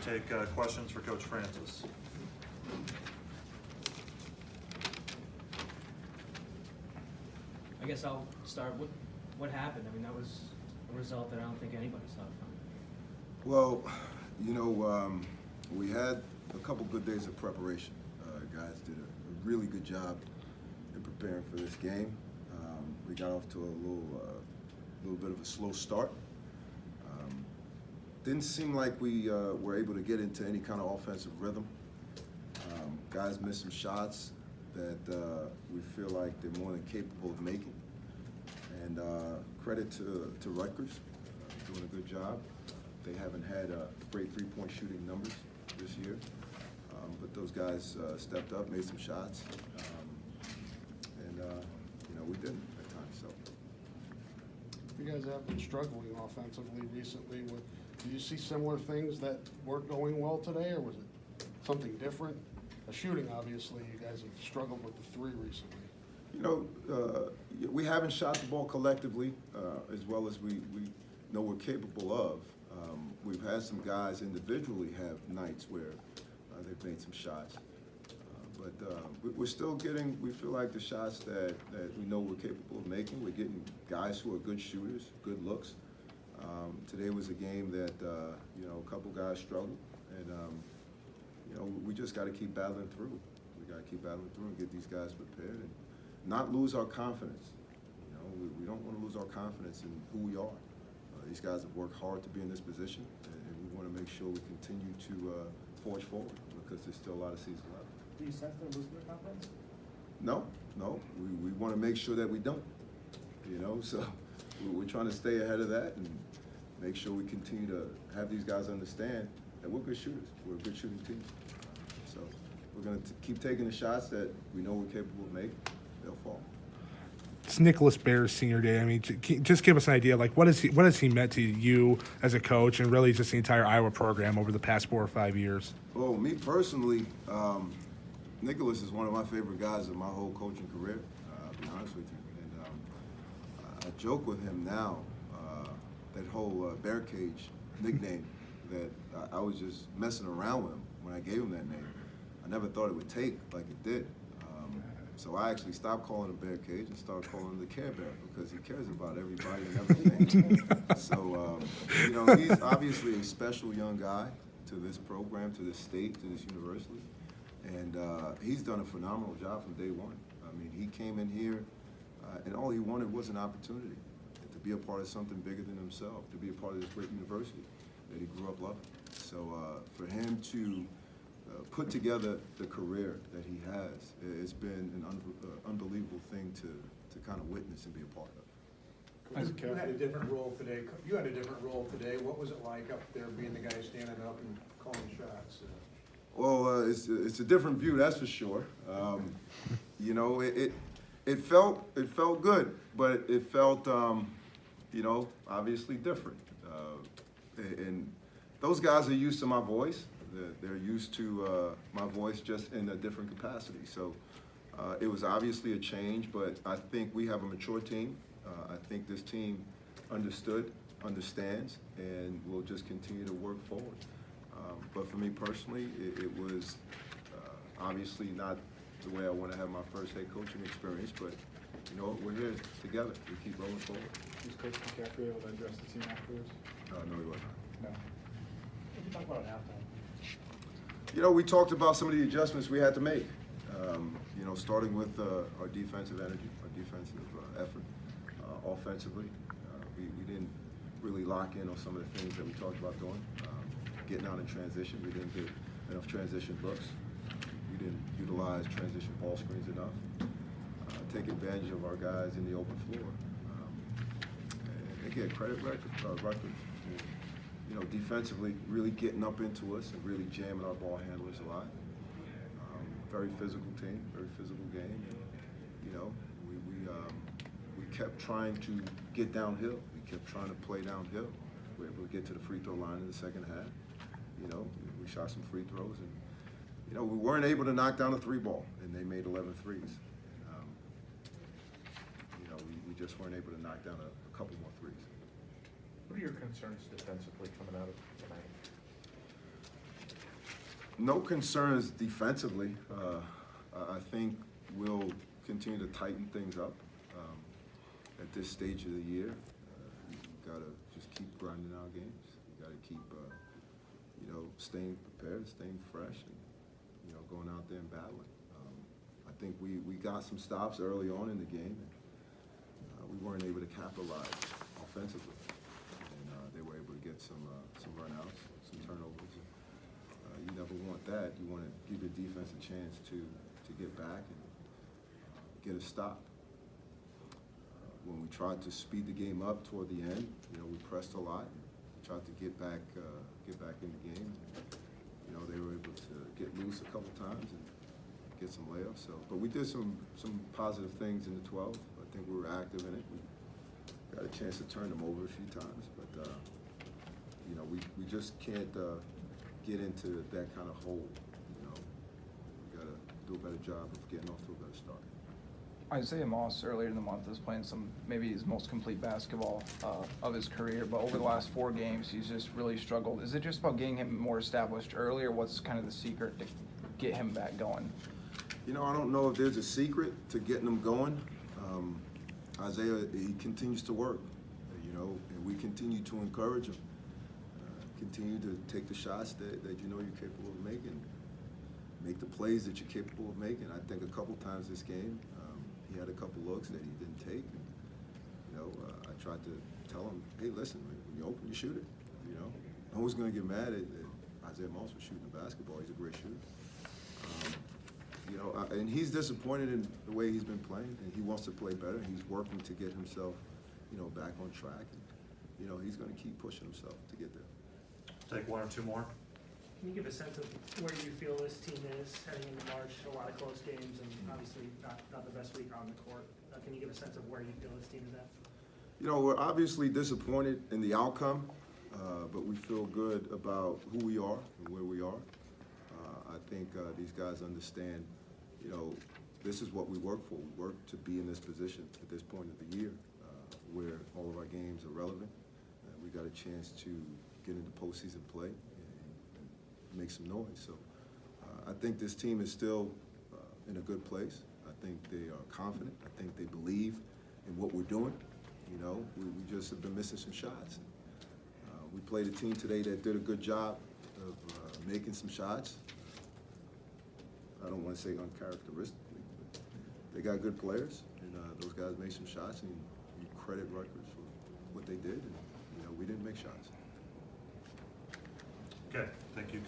we'll take questions for Coach Francis. I guess I'll start. What happened? I mean, that was a result that I don't think anybody saw coming. Well, you know, we had a couple good days of preparation. Guys did a really good job in preparing for this game. We got off to a little bit of a slow start. Didn't seem like we were able to get into any kind of offensive rhythm. Guys missed some shots that we feel like they're more than capable of making. And credit to Rutgers, doing a good job. They haven't had great three-point shooting numbers this year, but those guys stepped up, made some shots, and you know, we didn't at times. So You guys have been struggling offensively recently. Do you see similar things that weren't going well today, or was it something different? The shooting, obviously, you guys have struggled with the three recently. you know, we haven't shot the ball collectively as well as we know we're capable of. We've had some guys individually have nights where they've made some shots. But we're still getting, we feel like the shots that we know we're capable of making. We're getting guys who are good shooters, good looks. Today was a game that, you know, a couple guys struggled. And, you know, we just got to keep battling through. We got to keep battling through and get these guys prepared and not lose our confidence. You know, we don't want to lose our confidence in who we are. These guys have worked hard to be in this position, and we want to make sure we continue to forge forward because there's still a lot of season left. Do you sense they're losing their confidence? No. We want to make sure that we don't. You know, so we're trying to stay ahead of that and make sure we continue to have these guys understand that we're good shooters. We're a good shooting team. So we're going to keep taking the shots that we know we're capable of making. They'll fall. It's Nicholas Bear's senior day. I mean, just give us an idea, like what has he meant to you as a coach and really just the entire Iowa program over the past 4 or 5 years? Well, me personally, Nicholas is one of my favorite guys of my whole coaching career, I'll be honest with you. And I joke with him now, that whole bear cage nickname that I was just messing around with him when I gave him that name. I never thought it would take like it did. So I actually stopped calling him Bear Cage and started calling him the Care Bear because he cares about everybody and everything. So, you know, he's obviously a special young guy to this program, to this state, to this university. And he's done a phenomenal job from day one. I mean, he came in here and all he wanted was an opportunity to be a part of something bigger than himself, to be a part of this great university that he grew up loving. So for him to put together the career that he has, it's been an unbelievable thing to kind of witness and be a part of. You had a different role today. What was it like up there being the guy standing up and calling shots? Well, it's a different view, that's for sure. You know, it felt good, but it felt, you know, obviously different. And those guys are used to my voice. They're used to my voice just in a different capacity. So it was obviously a change, but I think we have a mature team. I think this team understands, and will just continue to work forward. But for me personally, it was obviously not the way I want to have my first head coaching experience, but you know, we're here together. We keep rolling forward. Was Coach McCaffrey able to address the team afterwards? No, he wasn't. No. What did you talk about at halftime? You know, we talked about some of the adjustments we had to make. You know, starting with our defensive energy, our defensive effort. Offensively, we didn't really lock in on some of the things that we talked about doing. Getting out in transition, we didn't get enough transition looks. We didn't utilize transition ball screens enough. Take advantage of our guys in the open floor. And again, credit Rutgers. You know, defensively, really getting up into us and really jamming our ball handlers a lot. Very physical team, very physical game. And, you know, we kept trying to get downhill. We kept trying to play downhill. We were able to get to the free throw line in the second half. You know, we shot some free throws, and you know, we weren't able to knock down a three ball, and they made 11 threes. You know, we just weren't able to knock down a couple more threes. What are your concerns defensively coming out of tonight? No concerns defensively. I think we'll continue to tighten things up at this stage of the year. You got to just keep grinding our games. You got to keep, staying prepared, staying fresh, and going out there and battling. I think we got some stops early on in the game. And, we weren't able to capitalize offensively, and they were able to get some runouts, some turnovers. You never want that. You want to give your defense a chance to get back and get a stop. When we tried to speed the game up toward the end, we pressed a lot. And tried to get back in the game. They were able to get loose a couple times and get some layups. But we did some positive things in the 12. I think we were active in it. We got a chance to turn them over a few times, but we just can't get into that kind of hole. We got to do a better job of getting off to a better start. Isaiah Moss earlier in the month was playing maybe his most complete basketball of his career, but over the last 4 games, he's just really struggled. Is it just about getting him more established early, or what's kind of the secret to get him back going? I don't know if there's a secret to getting him going. Isaiah, he continues to work, and we continue to encourage him. Continue to take the shots that you're capable of making. Make the plays that you're capable of making. I think a couple times this game, he had a couple looks that he didn't take. And, I tried to tell him, hey, listen, when you open, you shoot it. No one's going to get mad at Isaiah Moss for shooting the basketball. He's a great shooter. And he's disappointed in the way he's been playing, and he wants to play better. He's working to get himself, back on track. And, he's going to keep pushing himself to get there. Take 1 or 2 more. Can you give a sense of where you feel this team is heading into March? A lot of close games and obviously not the best week on the court. Can you give a sense of where you feel this team is at? We're obviously disappointed in the outcome, but we feel good about who we are and where we are. I think these guys understand, this is what we work for. We work to be in this position at this point of the year where all of our games are relevant. We got a chance to get into postseason play and make some noise. So I think this team is still in a good place. I think they are confident. I think they believe in what we're doing. We just have been missing some shots. We played a team today that did a good job of making some shots. I don't want to say uncharacteristically, but they got good players, and those guys made some shots, and you credit Rutgers for what they did, and we didn't make shots. Okay, thank you, Coach.